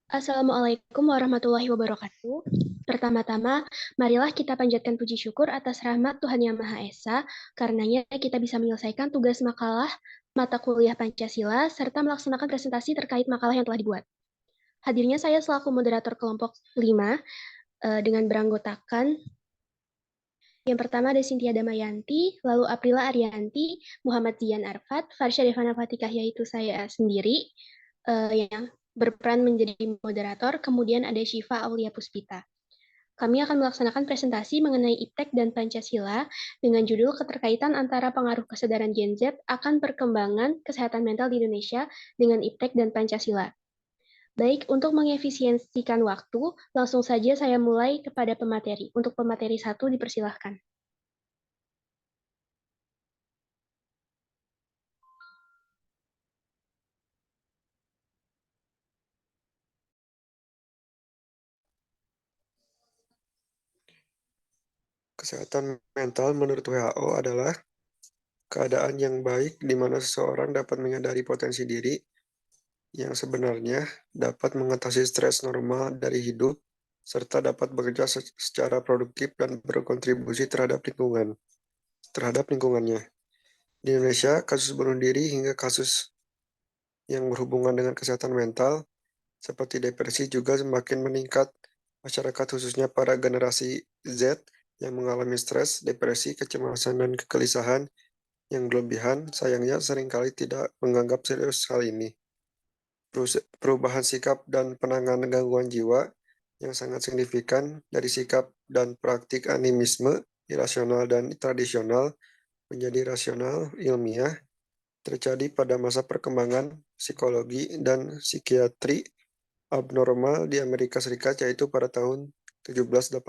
Assalamualaikum warahmatullahi wabarakatuh. Pertama-tama, marilah kita panjatkan puji syukur atas rahmat Tuhan Yang Maha Esa, karenanya kita bisa menyelesaikan tugas makalah mata kuliah Pancasila, serta melaksanakan presentasi terkait makalah yang telah dibuat. Hadirnya saya selaku moderator kelompok 5, dengan beranggotakan yang pertama ada Cynthia Damayanti, lalu Aprila Arianti, Muhammad Zian Arfat, Farsha Devana Fatikah yaitu saya sendiri yang berperan menjadi moderator, kemudian ada Syifa Aulia Puspita. Kami akan melaksanakan presentasi mengenai IPTEK dan Pancasila dengan judul keterkaitan antara pengaruh kesadaran Gen Z akan perkembangan kesehatan mental di Indonesia dengan IPTEK dan Pancasila. Baik, untuk mengefisiensikan waktu, langsung saja saya mulai kepada pemateri. Untuk pemateri 1 dipersilahkan. Kesehatan mental menurut WHO adalah keadaan yang baik di mana seseorang dapat menyadari potensi diri yang sebenarnya, dapat mengatasi stres normal dari hidup, serta dapat bekerja secara produktif dan berkontribusi terhadap lingkungannya. Di Indonesia, kasus bunuh diri hingga kasus yang berhubungan dengan kesehatan mental seperti depresi juga semakin meningkat. Masyarakat khususnya para generasi Z yang mengalami stres, depresi, kecemasan, dan kegelisahan yang berlebihan, sayangnya seringkali tidak menganggap serius hal ini. Perubahan sikap dan penanganan gangguan jiwa yang sangat signifikan dari sikap dan praktik animisme irasional dan tradisional menjadi rasional ilmiah terjadi pada masa perkembangan psikologi dan psikiatri abnormal di Amerika Serikat yaitu pada tahun 1783.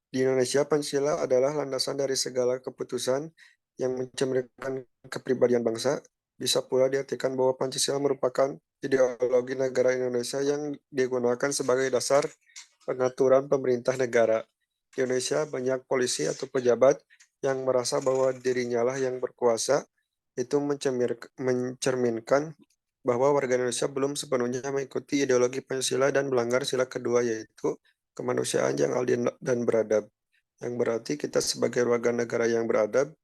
Di Indonesia, Pancasila adalah landasan dari segala keputusan yang mencerminkan kepribadian bangsa. Bisa pula diartikan bahwa Pancasila merupakan ideologi negara Indonesia yang digunakan sebagai dasar pengaturan pemerintah negara. Di Indonesia banyak polisi atau pejabat yang merasa bahwa dirinya lah yang berkuasa, itu mencerminkan bahwa warga Indonesia belum sepenuhnya mengikuti ideologi Pancasila dan melanggar sila kedua yaitu kemanusiaan yang adil dan beradab. Yang berarti kita sebagai warga negara yang beradab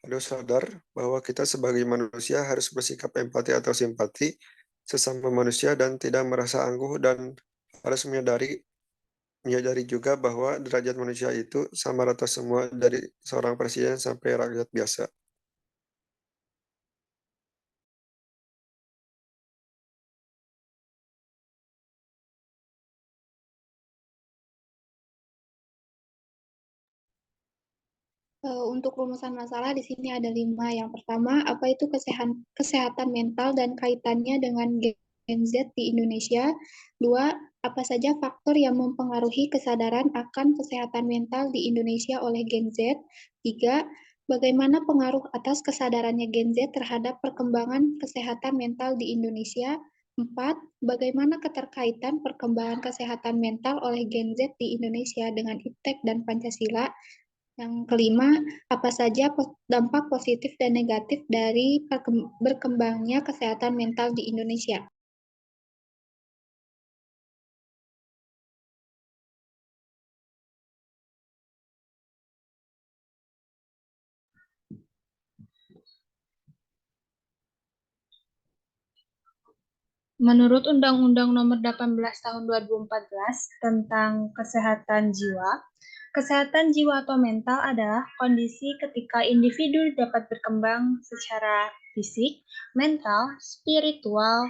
harus sadar bahwa kita sebagai manusia harus bersikap empati atau simpati sesama manusia dan tidak merasa angkuh dan harus menyadari juga bahwa derajat manusia itu sama rata semua dari seorang presiden sampai rakyat biasa. Untuk rumusan masalah di sini ada 5. Yang pertama, apa itu kesehatan mental dan kaitannya dengan Gen Z di Indonesia? 2, apa saja faktor yang mempengaruhi kesadaran akan kesehatan mental di Indonesia oleh Gen Z? 3, bagaimana pengaruh atas kesadarannya Gen Z terhadap perkembangan kesehatan mental di Indonesia? 4, bagaimana keterkaitan perkembangan kesehatan mental oleh Gen Z di Indonesia dengan IPTEK dan Pancasila? Yang kelima, apa saja dampak positif dan negatif dari berkembangnya kesehatan mental di Indonesia? Menurut Undang-Undang Nomor 18 Tahun 2014 tentang Kesehatan Jiwa, kesehatan jiwa atau mental adalah kondisi ketika individu dapat berkembang secara fisik, mental, spiritual.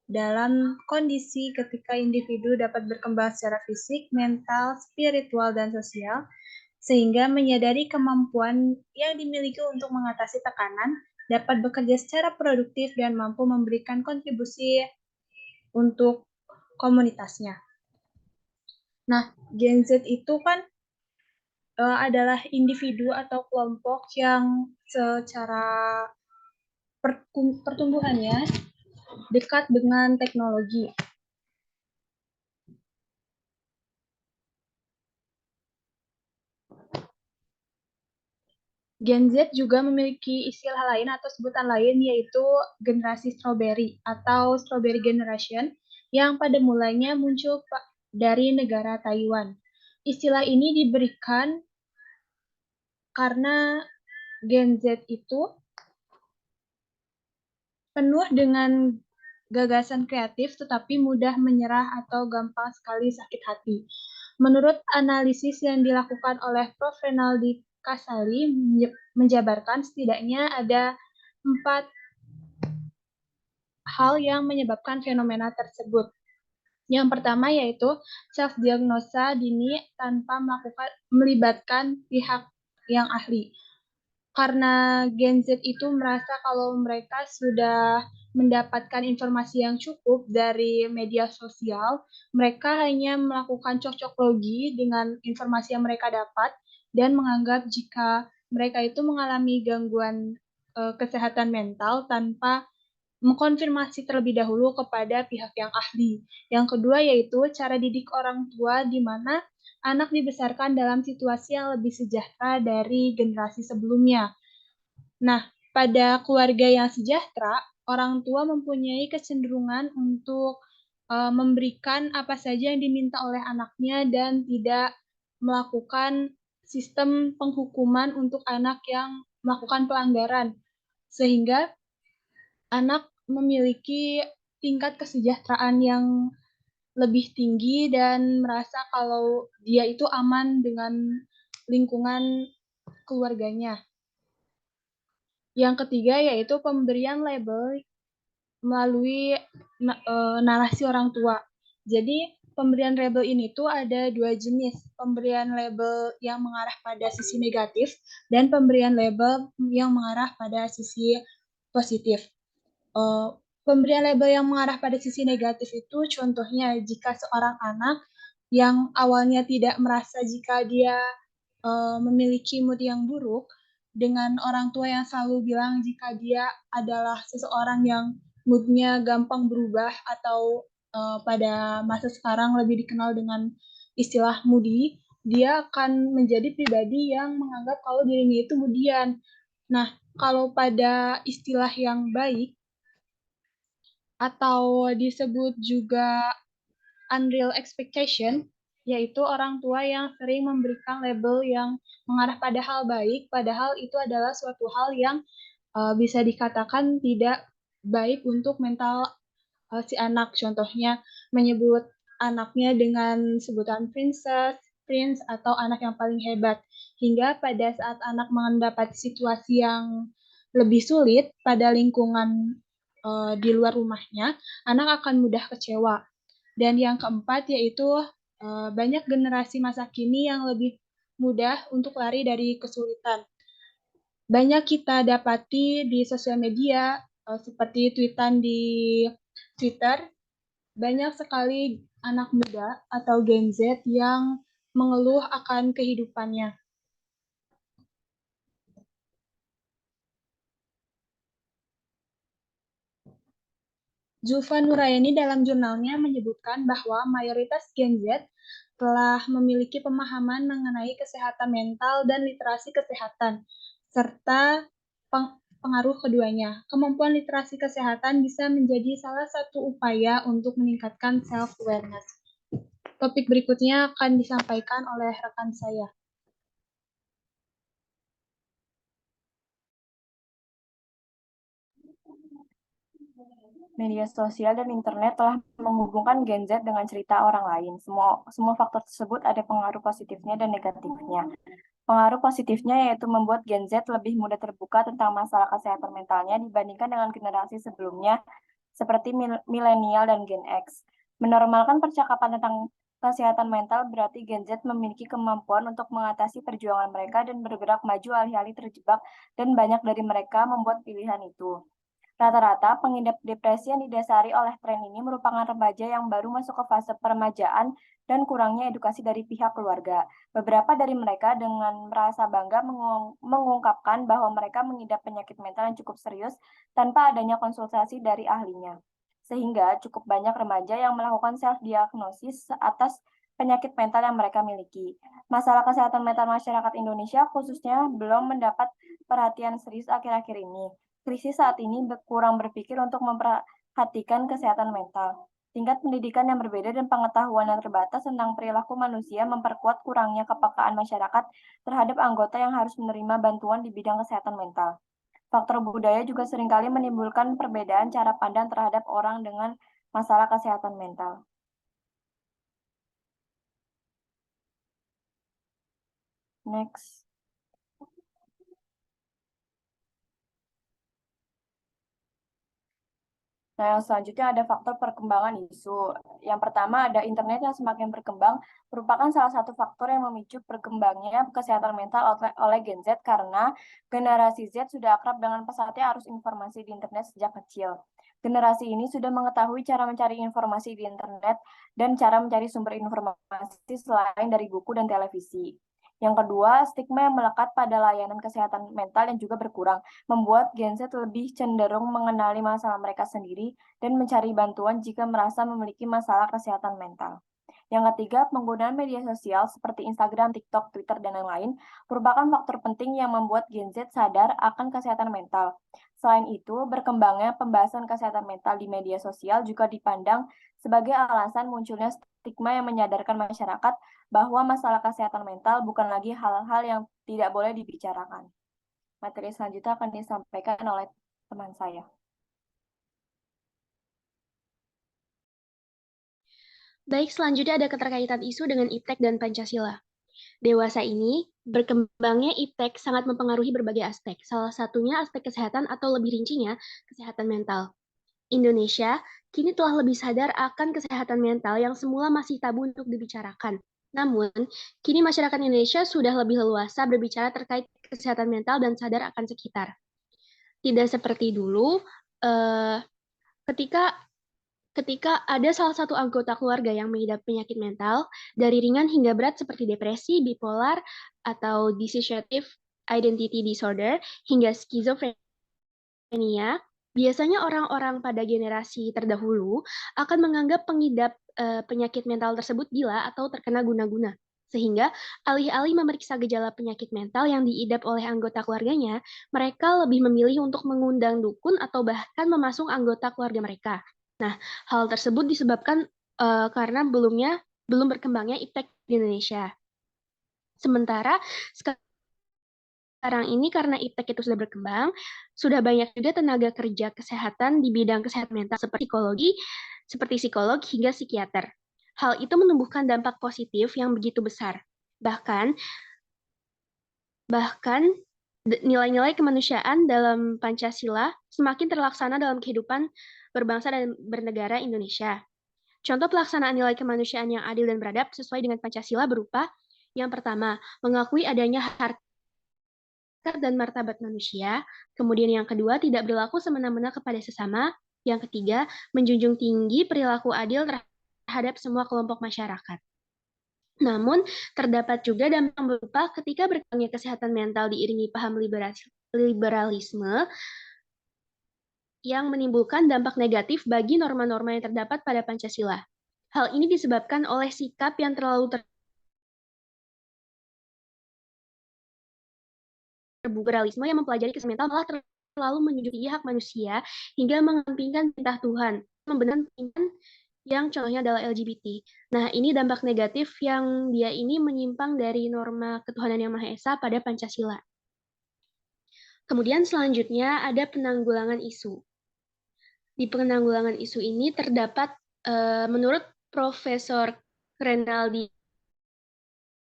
Dalam kondisi ketika individu dapat berkembang secara fisik, mental, spiritual, dan sosial, sehingga menyadari kemampuan yang dimiliki untuk mengatasi tekanan, dapat bekerja secara produktif dan mampu memberikan kontribusi untuk komunitasnya. Nah, Gen Z itu kan adalah individu atau kelompok yang secara pertumbuhannya dekat dengan teknologi. Gen Z juga memiliki istilah lain atau sebutan lain yaitu generasi strawberry atau strawberry generation yang pada mulanya muncul dari negara Taiwan. Istilah ini diberikan karena Gen Z itu penuh dengan gagasan kreatif tetapi mudah menyerah atau gampang sekali sakit hati. Menurut analisis yang dilakukan oleh Prof. Renaldi Kasali menjabarkan setidaknya ada 4 hal yang menyebabkan fenomena tersebut. Yang pertama yaitu self-diagnosa dini tanpa melibatkan pihak yang ahli. Karena Gen Z itu merasa kalau mereka sudah mendapatkan informasi yang cukup dari media sosial, mereka hanya melakukan cocok logi dengan informasi yang mereka dapat dan menganggap jika mereka itu mengalami gangguan kesehatan mental tanpa mengkonfirmasi terlebih dahulu kepada pihak yang ahli. Yang kedua yaitu cara didik orang tua di mana anak dibesarkan dalam situasi yang lebih sejahtera dari generasi sebelumnya. Nah, pada keluarga yang sejahtera, orang tua mempunyai kecenderungan untuk memberikan apa saja yang diminta oleh anaknya dan tidak melakukan sistem penghukuman untuk anak yang melakukan pelanggaran. Sehingga anak memiliki tingkat kesejahteraan yang lebih tinggi dan merasa kalau dia itu aman dengan lingkungan keluarganya. Yang ketiga yaitu pemberian label melalui narasi orang tua. Jadi pemberian label ini tuh ada 2 jenis, pemberian label yang mengarah pada sisi negatif dan pemberian label yang mengarah pada sisi positif. Pemberian label yang mengarah pada sisi negatif itu contohnya jika seorang anak yang awalnya tidak merasa jika dia memiliki mood yang buruk, dengan orang tua yang selalu bilang jika dia adalah seseorang yang moodnya gampang berubah atau pada masa sekarang lebih dikenal dengan istilah moody, dia akan menjadi pribadi yang menganggap kalau dirinya itu moodian. Nah, kalau pada istilah yang baik, atau disebut juga unreal expectation, yaitu orang tua yang sering memberikan label yang mengarah pada hal baik, padahal itu adalah suatu hal yang bisa dikatakan tidak baik untuk mental si anak. Contohnya menyebut anaknya dengan sebutan princess, prince, atau anak yang paling hebat. Hingga pada saat anak mendapat situasi yang lebih sulit pada lingkungan di luar rumahnya, anak akan mudah kecewa. Dan yang keempat yaitu banyak generasi masa kini yang lebih mudah untuk lari dari kesulitan. Banyak kita dapati di sosial media seperti tweetan di Twitter, banyak sekali anak muda atau Gen Z yang mengeluh akan kehidupannya. Zulfa Nurayani dalam jurnalnya menyebutkan bahwa mayoritas Gen Z telah memiliki pemahaman mengenai kesehatan mental dan literasi kesehatan, serta pengaruh keduanya. Kemampuan literasi kesehatan bisa menjadi salah satu upaya untuk meningkatkan self-awareness. Topik berikutnya akan disampaikan oleh rekan saya. Media sosial dan internet telah menghubungkan Gen Z dengan cerita orang lain. Semua faktor tersebut ada pengaruh positifnya dan negatifnya. Pengaruh positifnya yaitu membuat Gen Z lebih mudah terbuka tentang masalah kesehatan mentalnya dibandingkan dengan generasi sebelumnya seperti milenial dan Gen X. Menormalkan percakapan tentang kesehatan mental berarti Gen Z memiliki kemampuan untuk mengatasi perjuangan mereka dan bergerak maju alih-alih terjebak, dan banyak dari mereka membuat pilihan itu. Rata-rata pengidap depresi yang didasari oleh tren ini merupakan remaja yang baru masuk ke fase peremajaan dan kurangnya edukasi dari pihak keluarga. Beberapa dari mereka dengan merasa bangga mengungkapkan bahwa mereka mengidap penyakit mental yang cukup serius tanpa adanya konsultasi dari ahlinya. Sehingga cukup banyak remaja yang melakukan self-diagnosis atas penyakit mental yang mereka miliki. Masalah kesehatan mental masyarakat Indonesia khususnya belum mendapat perhatian serius akhir-akhir ini. Krisis saat ini kurang berpikir untuk memperhatikan kesehatan mental. Tingkat pendidikan yang berbeda dan pengetahuan yang terbatas tentang perilaku manusia memperkuat kurangnya kepekaan masyarakat terhadap anggota yang harus menerima bantuan di bidang kesehatan mental. Faktor budaya juga seringkali menimbulkan perbedaan cara pandang terhadap orang dengan masalah kesehatan mental. Next. Nah, yang selanjutnya ada faktor perkembangan isu. Yang pertama ada internet yang semakin berkembang, merupakan salah satu faktor yang memicu berkembangnya kesehatan mental oleh Gen Z karena generasi Z sudah akrab dengan pesatnya arus informasi di internet sejak kecil. Generasi ini sudah mengetahui cara mencari informasi di internet dan cara mencari sumber informasi selain dari buku dan televisi. Yang kedua, stigma yang melekat pada layanan kesehatan mental yang juga berkurang, membuat Gen Z lebih cenderung mengenali masalah mereka sendiri dan mencari bantuan jika merasa memiliki masalah kesehatan mental. Yang ketiga, penggunaan media sosial seperti Instagram, TikTok, Twitter, dan lain-lain merupakan faktor penting yang membuat Gen Z sadar akan kesehatan mental. Selain itu, berkembangnya pembahasan kesehatan mental di media sosial juga dipandang sebagai alasan munculnya stigma yang menyadarkan masyarakat bahwa masalah kesehatan mental bukan lagi hal-hal yang tidak boleh dibicarakan. Materi selanjutnya akan disampaikan oleh teman saya. Baik, selanjutnya ada keterkaitan isu dengan iptek dan Pancasila. Dewasa ini, berkembangnya iptek sangat mempengaruhi berbagai aspek, salah satunya aspek kesehatan atau lebih rincinya, kesehatan mental. Indonesia kini telah lebih sadar akan kesehatan mental yang semula masih tabu untuk dibicarakan. Namun, kini masyarakat Indonesia sudah lebih leluasa berbicara terkait kesehatan mental dan sadar akan sekitar. Tidak seperti dulu, ketika ada salah satu anggota keluarga yang mengidap penyakit mental, dari ringan hingga berat seperti depresi, bipolar, atau dissociative identity disorder, hingga skizofrenia, biasanya orang-orang pada generasi terdahulu akan menganggap pengidap penyakit mental tersebut gila atau terkena guna-guna. Sehingga alih-alih memeriksa gejala penyakit mental yang diidap oleh anggota keluarganya, mereka lebih memilih untuk mengundang dukun atau bahkan memasung anggota keluarga mereka. Nah, hal tersebut disebabkan karena belum berkembangnya iptek di Indonesia. Sementara sekarang ini karena iptek itu sudah berkembang, sudah banyak juga tenaga kerja kesehatan di bidang kesehatan mental seperti psikolog hingga psikiater. Hal itu menumbuhkan dampak positif yang begitu besar. Bahkan nilai-nilai kemanusiaan dalam Pancasila semakin terlaksana dalam kehidupan berbangsa dan bernegara Indonesia. Contoh pelaksanaan nilai kemanusiaan yang adil dan beradab sesuai dengan Pancasila berupa yang pertama, mengakui adanya harkat dan martabat manusia. Kemudian yang kedua, tidak berlaku semena-mena kepada sesama. Yang ketiga, menjunjung tinggi perilaku adil terhadap semua kelompok masyarakat. Namun, terdapat juga dampak berupa ketika berkembangnya kesehatan mental diiringi paham liberalisme yang menimbulkan dampak negatif bagi norma-norma yang terdapat pada Pancasila. Hal ini disebabkan oleh sikap yang terlalu liberalisme yang mempelajari kesehatan mental malah terlalu menjunjung tinggi hak manusia hingga mengesampingkan perintah Tuhan, membenarkan yang contohnya adalah LGBT. Nah, ini dampak negatif yang dia ini menyimpang dari norma ketuhanan yang Maha Esa pada Pancasila. Kemudian selanjutnya ada penanggulangan isu. Di penanggulangan isu ini terdapat, menurut Profesor Renaldi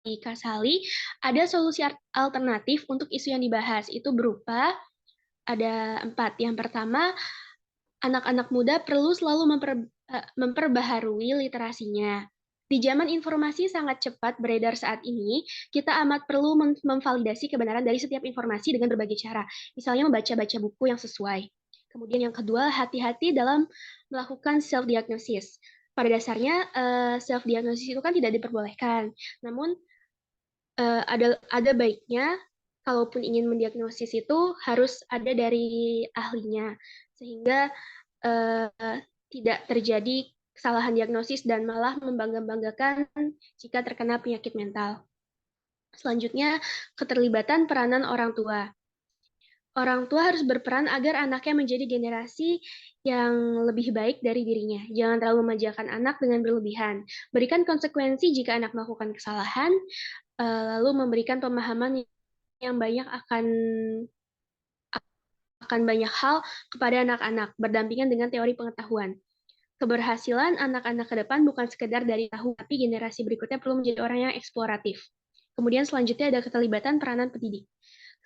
Kasali, ada solusi alternatif untuk isu yang dibahas. Itu berupa ada 4. Yang pertama, anak-anak muda perlu selalu memperbaharui literasinya. Di zaman informasi sangat cepat beredar saat ini, kita amat perlu memvalidasi kebenaran dari setiap informasi dengan berbagai cara. Misalnya membaca-baca buku yang sesuai. Kemudian yang kedua, hati-hati dalam melakukan self-diagnosis. Pada dasarnya, self-diagnosis itu kan tidak diperbolehkan. Namun, ada baiknya, kalaupun ingin mendiagnosis itu harus ada dari ahlinya. Sehingga tidak terjadi kesalahan diagnosis, dan malah membangga-banggakan jika terkena penyakit mental. Selanjutnya, keterlibatan peranan orang tua. Orang tua harus berperan agar anaknya menjadi generasi yang lebih baik dari dirinya. Jangan terlalu memanjakan anak dengan berlebihan. Berikan konsekuensi jika anak melakukan kesalahan, lalu memberikan pemahaman yang banyak akan banyak hal kepada anak-anak, berdampingan dengan teori pengetahuan. Keberhasilan anak-anak ke depan bukan sekedar dari tahu, tapi generasi berikutnya perlu menjadi orang yang eksploratif. Kemudian selanjutnya ada keterlibatan peranan pendidik.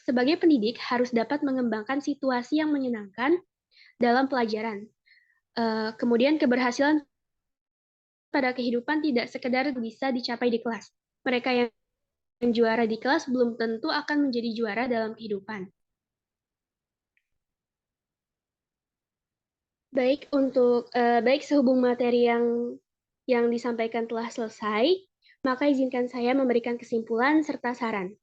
Sebagai pendidik harus dapat mengembangkan situasi yang menyenangkan dalam pelajaran. Kemudian keberhasilan pada kehidupan tidak sekedar bisa dicapai di kelas. Mereka yang juara di kelas belum tentu akan menjadi juara dalam kehidupan. Baik sehubung materi yang disampaikan telah selesai, maka izinkan saya memberikan kesimpulan serta saran.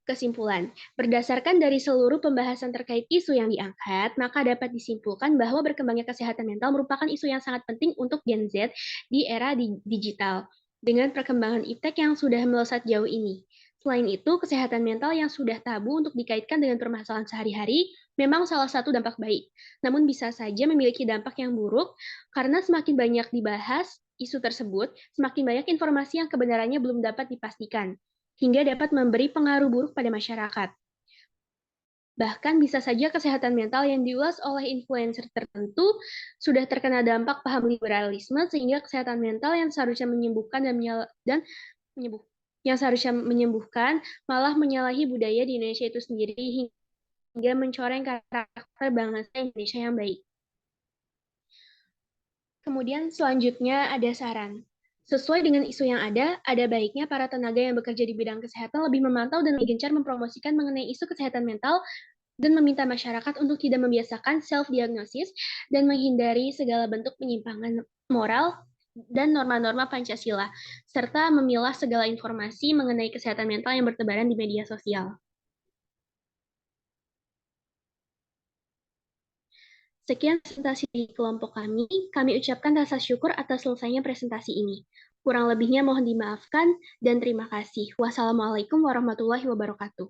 Kesimpulan, berdasarkan dari seluruh pembahasan terkait isu yang diangkat, maka dapat disimpulkan bahwa berkembangnya kesehatan mental merupakan isu yang sangat penting untuk Gen Z di era digital, dengan perkembangan iptek yang sudah melesat jauh ini. Selain itu, kesehatan mental yang sudah tabu untuk dikaitkan dengan permasalahan sehari-hari memang salah satu dampak baik, namun bisa saja memiliki dampak yang buruk karena semakin banyak dibahas isu tersebut, semakin banyak informasi yang kebenarannya belum dapat dipastikan, hingga dapat memberi pengaruh buruk pada masyarakat. Bahkan bisa saja kesehatan mental yang diulas oleh influencer tertentu sudah terkena dampak paham liberalisme, sehingga kesehatan mental yang seharusnya menyembuhkan yang seharusnya menyembuhkan malah menyalahi budaya di Indonesia itu sendiri hingga mencoreng karakter bangsa Indonesia yang baik. Kemudian selanjutnya ada saran. Sesuai dengan isu yang ada baiknya para tenaga yang bekerja di bidang kesehatan lebih memantau dan lebih gencar mempromosikan mengenai isu kesehatan mental dan meminta masyarakat untuk tidak membiasakan self-diagnosis dan menghindari segala bentuk penyimpangan moral dan norma-norma Pancasila, serta memilah segala informasi mengenai kesehatan mental yang bertebaran di media sosial. Sekian presentasi dari kelompok kami ucapkan rasa syukur atas selesainya presentasi ini. Kurang lebihnya mohon dimaafkan dan terima kasih. Wassalamualaikum warahmatullahi wabarakatuh.